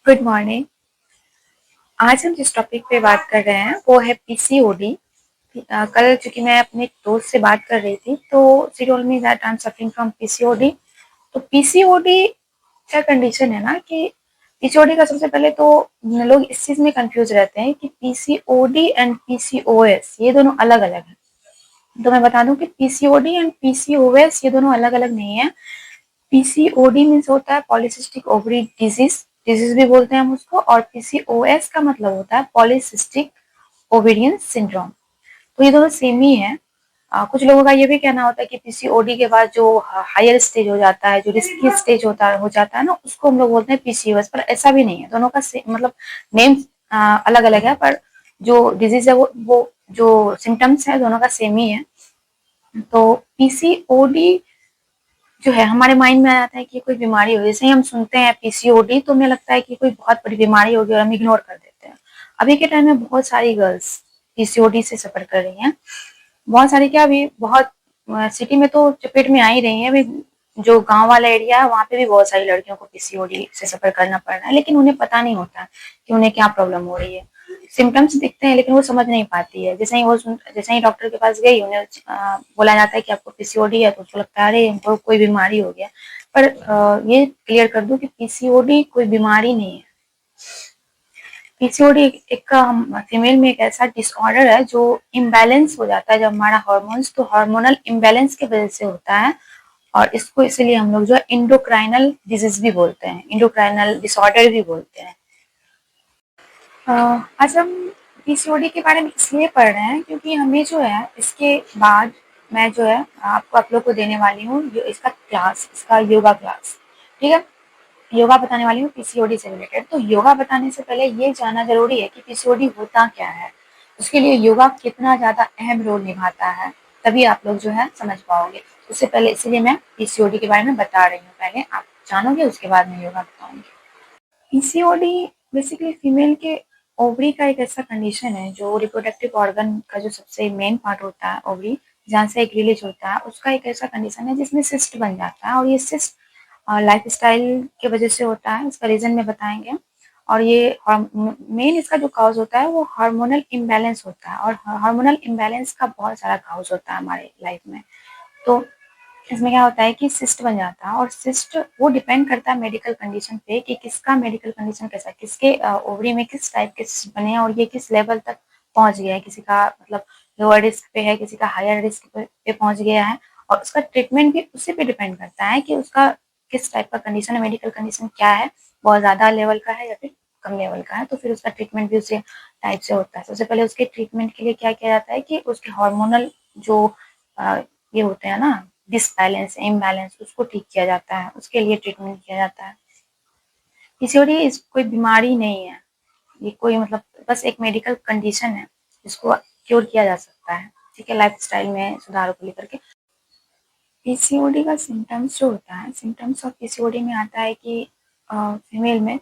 Good morning. आज हम जिस टॉपिक पे बात कर रहे हैं वो है पीसीओडी। कल चूंकि मैं अपने एक दोस्त से बात कर रही थी तो she told me that I am suffering from PCOD. तो पीसीओडी क्या कंडीशन है ना कि पीसीओडी का सबसे पहले तो लोग इस चीज में कंफ्यूज रहते हैं कि पीसीओडी एंड पीसीओएस ये दोनों अलग अलग है। तो मैं बता दूं कि पीसीओडी एंड पीसीओएस ये दोनों अलग अलग नहीं है। पीसीओडी मीन्स होता है पॉलीसिस्टिक ओवरी डिजीज, डिजीज भी बोलते हैं हम उसको, और पीसीओएस का मतलब होता है पॉलीसिस्टिक ओवेरियन सिंड्रोम। तो ये दोनों सेम ही है। कुछ लोगों का ये भी कहना होता है कि पीसीओडी के बाद जो हायर स्टेज हो जाता है, जो रिस्की स्टेज हो जाता है ना, उसको हम लोग बोलते हैं पीसीओएस। पर ऐसा भी नहीं है, दोनों का मतलब नेम अलग अलग है, पर जो डिजीज है वो जो सिम्टम्स है दोनों का सेम ही है। तो पीसीओडी जो है हमारे माइंड में आ जाता है कि कोई बीमारी हो। जैसे ही हम सुनते हैं पीसीओडी तो हमें लगता है कि कोई बहुत बड़ी बीमारी होगी और हम इग्नोर कर देते हैं। अभी के टाइम में बहुत सारी गर्ल्स पीसीओडी से सफर कर रही हैं। बहुत सारी क्या, अभी बहुत सिटी में तो चपेट में आ ही रही है। अभी जो गांव वाला एरिया है वहां पे भी बहुत सारी लड़कियों को पीसीओडी से सफर करना पड़ रहा है, लेकिन उन्हें पता नहीं होता कि उन्हें क्या प्रॉब्लम हो रही है। सिम्टम्स दिखते हैं लेकिन वो समझ नहीं पाती है। जैसे ही डॉक्टर के पास गई, उन्हें बोला जाता है कि आपको पीसीओडी है, तो उसको लगता है अरे हमको कोई बीमारी हो गया। पर ये क्लियर कर दूं कि पीसीओडी कोई बीमारी नहीं है। पीसीओडी एक फीमेल में एक ऐसा डिसऑर्डर है जो इम्बैलेंस हो जाता है जब हमारा हार्मोन्स, तो हार्मोनल इम्बैलेंस की वजह से होता है। और इसको इसीलिए हम लोग जो है इंडोक्राइनल डिजीज भी बोलते हैं, इंडोक्राइनल डिसऑर्डर भी बोलते हैं। आज हम पीसीओडी के बारे में इसलिए पढ़ रहे हैं क्योंकि हमें जो है इसके बाद मैं जो है आपको आप लोग को देने वाली हूँ इसका क्लास, इसका योगा क्लास। ठीक है, योगा बताने वाली हूँ पीसीओडी से रिलेटेड। तो योगा बताने से पहले ये जानना जरूरी है कि पीसीओडी होता क्या है, उसके लिए योगा कितना ज्यादा अहम रोल निभाता है, तभी आप लोग जो है समझ पाओगे। उससे पहले इसलिए मैं पीसीओडी के बारे में बता रही हूँ, पहले आप जानोगे उसके बाद में योगा बताऊंगी। पीसीओडी बेसिकली फीमेल के ओवरी का एक ऐसा कंडीशन है जो रिप्रोडक्टिव ऑर्गन का जो सबसे मेन पार्ट होता है ओवरी, जहाँ से एक रिलीज होता है, उसका एक ऐसा कंडीशन है जिसमें सिस्ट बन जाता है। और ये सिस्ट लाइफ स्टाइल की वजह से होता है, इसका रीजन में बताएंगे। और ये मेन इसका जो काउज होता है वो हार्मोनल इम्बैलेंस होता है, और हार्मोनल इम्बैलेंस का बहुत सारा काउज होता है हमारे लाइफ में। तो इसमें क्या होता है कि सिस्ट बन जाता है, और सिस्ट वो डिपेंड करता है मेडिकल कंडीशन पे कि किसका मेडिकल कंडीशन कैसा है, किसके ओवरी में किस टाइप के सिस्ट बने हैं और ये किस लेवल तक पहुंच गया है। किसी का मतलब लोअर रिस्क पे है, किसी का हायर रिस्क पे पहुंच गया है। और उसका ट्रीटमेंट भी उसी पे डिपेंड करता है कि उसका किस टाइप का कंडीशन है, मेडिकल कंडीशन क्या है, बहुत ज्यादा लेवल का है या फिर कम लेवल का है। तो फिर उसका ट्रीटमेंट भी उसी टाइप से होता है। सबसे पहले उसके ट्रीटमेंट के लिए क्या किया जाता है कि उसके हार्मोनल जो ये होते हैं ना, डिसबैलेंस इम्बैलेंस, उसको ठीक किया जाता है, उसके लिए ट्रीटमेंट किया जाता है। पीसीओडी इस कोई बीमारी नहीं है, ये कोई मतलब बस एक मेडिकल कंडीशन है जिसको क्योर किया जा सकता है। ठीक है, लाइफ स्टाइल में सुधारों को लेकर के। पीसीओडी का सिम्टम्स जो होता है, सिम्टम्स ऑफ पीसीओडी में आता है कि फीमेल में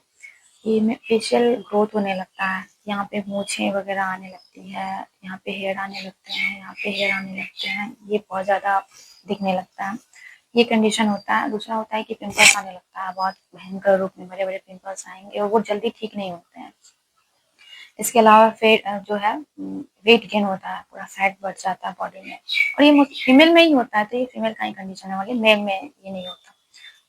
ये फेशियल ग्रोथ होने लगता है, यहाँ पे मूछें वगैरह आने लगती है, यहाँ पे हेयर आने लगते हैं, यहाँ पे हेयर आने लगते हैं, ये बहुत ज़्यादा दिखने लगता है, ये कंडीशन होता है। दूसरा होता है कि पिंपल्स आने लगता है, बहुत भयंकर रूप में बड़े बड़े पिंपल्स आएंगे और वो जल्दी ठीक नहीं होते हैं। इसके अलावा फिर जो है वेट गेन होता है, पूरा फैट बढ़ जाता है बॉडी में, और ये फीमेल में ही होता है। तो ये फीमेल का ही कंडीशन है, वाली मेल में ये नहीं होता।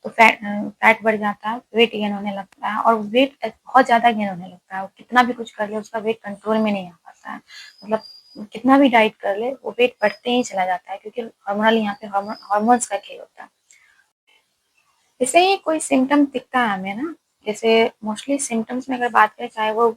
तो फैट बढ़ जाता है, वेट गेन होने लगता है, और वेट बहुत ज्यादा गेन होने लगता है। वो कितना भी कुछ कर ले उसका वेट कंट्रोल में नहीं आ पाता है। मतलब कितना भी डाइट कर ले वो वेट बढ़ते ही चला जाता है, क्योंकि हार्मोनल यहाँ पे हार्मोन्स का खेल होता है। जैसे ही कोई सिम्टम दिखता है हमें ना, जैसे मोस्टली सिम्टम्स में अगर बात करें, चाहे वो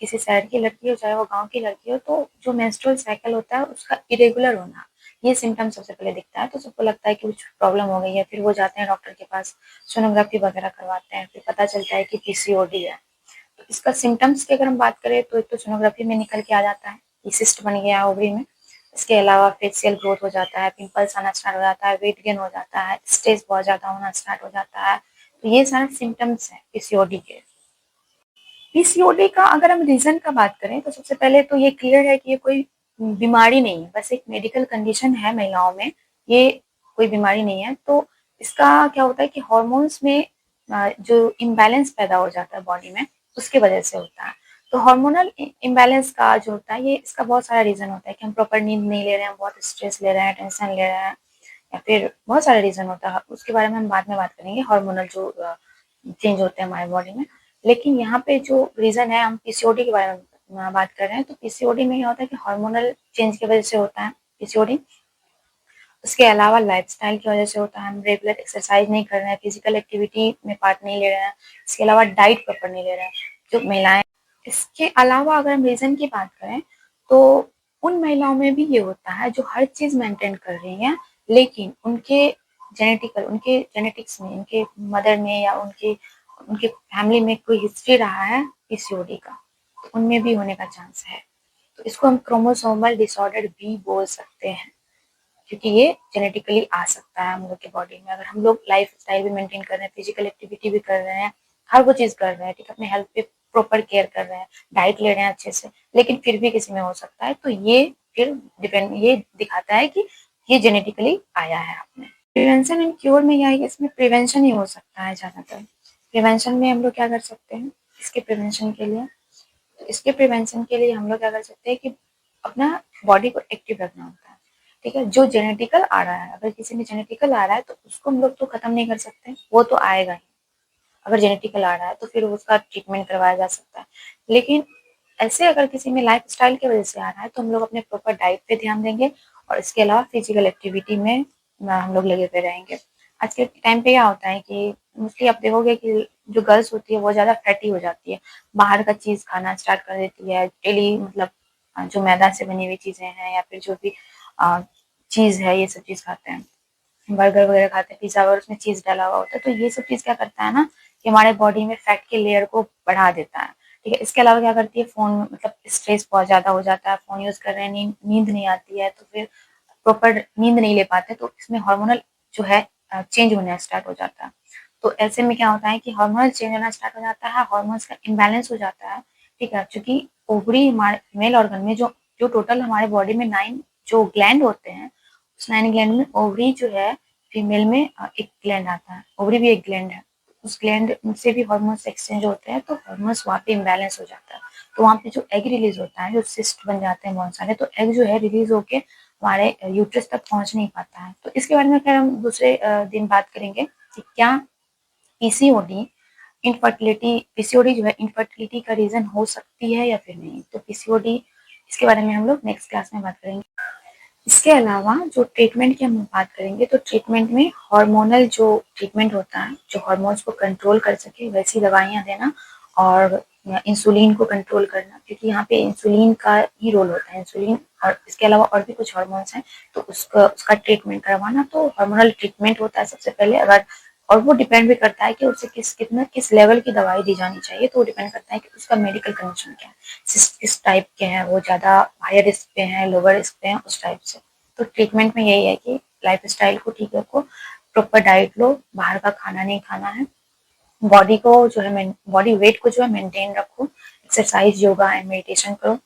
किसी शहर की लड़की हो चाहे वो गांव की लड़की हो, तो जो मेंस्ट्रुअल साइकिल होता है उसका इरेगुलर होना, ये सिम्टम सबसे पहले दिखता है। तो सबको लगता है कि कुछ प्रॉब्लम हो गई है, फिर वो जाते हैं डॉक्टर के पास, सोनोग्राफी वगैरह करवाते हैं, फिर पता चलता है कि पीसीओडी है। तो इसका सिम्टम्स की अगर हम बात करें तो एक तो सोनोग्राफी में निकल के आ जाता है कि सिस्ट बन गया ओवरी में। इसके अलावा फेशियल ग्रोथ हो जाता है, पिंपल्स आना स्टार्ट हो जाता है, वेट गेन हो जाता है, स्ट्रेस बहुत ज्यादा होना स्टार्ट हो जाता है। तो ये सारे सिम्टम्स हैं पीसीओडी के। पीसीओडी का अगर हम रीजन का बात करें तो सबसे पहले तो ये क्लियर है कि ये कोई बीमारी नहीं है, बस एक मेडिकल कंडीशन है महिलाओं में, ये कोई बीमारी नहीं है। तो इसका क्या होता है कि हॉर्मोन्स में जो इम्बैलेंस पैदा हो जाता है बॉडी में, उसकी वजह से होता है। तो हार्मोनल इम्बैलेंस का जो होता है, ये इसका बहुत सारा रीज़न होता है कि हम प्रॉपर नींद नहीं ले रहे हैं, बहुत स्ट्रेस ले रहे हैं, टेंशन ले रहे हैं, या फिर बहुत सारे रीज़न होता है। उसके बारे में हम बाद में बात करेंगे, हार्मोनल जो चेंज होते हैं हमारे बॉडी में। लेकिन यहाँ पे जो रीज़न है, हम पीसीओडी के बारे में बात कर रहे हैं। तो पीसीओडी में क्या होता है कि हार्मोनल चेंज की वजह से होता है पीसीओडी। उसके अलावा लाइफस्टाइल की वजह से होता है, हम रेगुलर एक्सरसाइज नहीं कर रहे हैं, फिजिकल एक्टिविटी में पार्ट नहीं ले रहे हैं, इसके अलावा डाइट प्रॉपर नहीं ले रहे हैं जो महिलाएं। इसके अलावा अगर हम रीज़न की बात करें तो उन महिलाओं में भी ये होता है जो हर चीज़ मेंटेन कर रही हैं, लेकिन उनके जेनेटिक्स में, उनके मदर में या उनके उनके फैमिली में कोई हिस्ट्री रहा है पीसीओडी का, तो उनमें भी होने का चांस है। तो इसको हम क्रोमोसोमल डिसऑर्डर भी बोल सकते हैं, क्योंकि ये जेनेटिकली आ सकता है हम लोग के बॉडी में। अगर हम लोग लाइफ स्टाइल भी मेंटेन कर रहे हैं, फिजिकल एक्टिविटी भी कर रहे हैं, हर वो चीज़ कर रहे हैं, ठीक है, अपने हेल्थ पे प्रॉपर केयर कर रहे हैं, डाइट ले रहे हैं अच्छे से, लेकिन फिर भी किसी में हो सकता है, तो ये फिर डिपेंड, ये दिखाता है कि ये जेनेटिकली आया है आपने। प्रिवेंशन एंड क्योर में क्या है कि इसमें प्रिवेंशन ही हो सकता है ज़्यादातर। प्रिवेंशन में हम लोग क्या कर सकते हैं, इसके प्रिवेंशन के लिए, तो इसके प्रिवेंशन के लिए हम लोग क्या कर सकते हैं कि अपना बॉडी को एक्टिव रखना होता है, ठीक है। जो जेनेटिकल आ रहा है, अगर किसी में जेनेटिकल आ रहा है तो उसको हम लोग तो खत्म नहीं कर सकते, वो तो आएगा ही। अगर जेनेटिकल आ रहा है तो फिर उसका ट्रीटमेंट करवाया जा सकता है। लेकिन ऐसे अगर किसी में लाइफ स्टाइल की वजह से आ रहा है तो हम लोग अपने प्रॉपर डाइट पे ध्यान देंगे, और इसके अलावा फिजिकल एक्टिविटी में हम लोग लगे हुए रहेंगे। आज के टाइम पे क्या होता है कि मोस्टली आप देखोगे कि जो गर्ल्स होती है वो ज़्यादा फैटी हो जाती है, बाहर का चीज़ खाना स्टार्ट कर देती है डेली, मतलब जो मैदा से बनी हुई चीज़ें हैं या फिर जो भी चीज़ है, ये सब चीज़ खाते हैं, बर्गर वगैरह खाते हैं, पिज़्ज़ा वगैरह, उसमें चीज़ डाला हुआ होता है। तो ये सब चीज़ क्या करता है ना कि हमारे बॉडी में फैट के लेयर को बढ़ा देता है, ठीक है। इसके अलावा क्या करती है, फ़ोन, मतलब स्ट्रेस बहुत ज़्यादा हो जाता है, फ़ोन यूज़ कर रहे हैं, नींद नहीं आती है, तो फिर प्रॉपर नींद नहीं ले पाते, तो इसमें हार्मोनल जो है चेंज होना स्टार्ट हो जाता है। तो ऐसे में क्या होता है कि हार्मोनल चेंज होना स्टार्ट हो जाता है, हार्मोन्स का इम्बैलेंस हो जाता है, ठीक है। क्योंकि ओवरी हमारे मेल ऑर्गन में जो जो टोटल हमारे बॉडी में 9 जो ग्लैंड होते हैं, उस 9 ग्लैंड में ओवरी जो है फीमेल में एक ग्लैंड आता है, ओवरी भी एक ग्लैंड है। उस ग्लैंड से भी हार्मोन्स एक्सचेंज होते हैं, तो हार्मोन्स वहाँ पे इम्बैलेंस हो जाता है। तो वहाँ पे जो एग रिलीज होता है, जो सिस्ट बन जाते हैं बहुत सारे, तो एग जो है रिलीज होके हमारे यूट्रस तक पहुँच नहीं पाता है। तो इसके बारे में फिर हम दूसरे दिन बात करेंगे कि क्या पीसीओडी पीसीओडी जो है इनफर्टिलिटी का रीजन हो सकती है या फिर नहीं। तो पीसीओडी, इसके बारे में हम लोग नेक्स्ट क्लास में बात करेंगे। इसके अलावा जो ट्रीटमेंट की हम बात करेंगे, तो ट्रीटमेंट में हार्मोनल जो ट्रीटमेंट होता है, जो हार्मोन्स को कंट्रोल कर सके वैसी दवाइयाँ देना, और इंसुलिन को कंट्रोल करना, क्योंकि यहाँ पे इंसुलिन का ही रोल होता है, इंसुलिन, और इसके अलावा और भी कुछ हार्मोन्स हैं, तो उसका ट्रीटमेंट करवाना। तो हार्मोनल ट्रीटमेंट होता है सबसे पहले, अगर, और वो डिपेंड भी करता है कि उसे किस लेवल की दवाई दी जानी चाहिए, तो वो डिपेंड करता है कि उसका मेडिकल कंडीशन क्या है, किस टाइप के हैं, वो ज़्यादा हायर रिस्क पे हैं, लोअर रिस्क पे हैं, उस टाइप से। तो ट्रीटमेंट में यही है कि लाइफ स्टाइल को ठीक रखो, प्रॉपर डाइट लो, बाहर का खाना नहीं खाना है, बॉडी को जो है बॉडी वेट को जो है मेंटेन रखो, एक्सरसाइज, योगा एंड मेडिटेशन करो,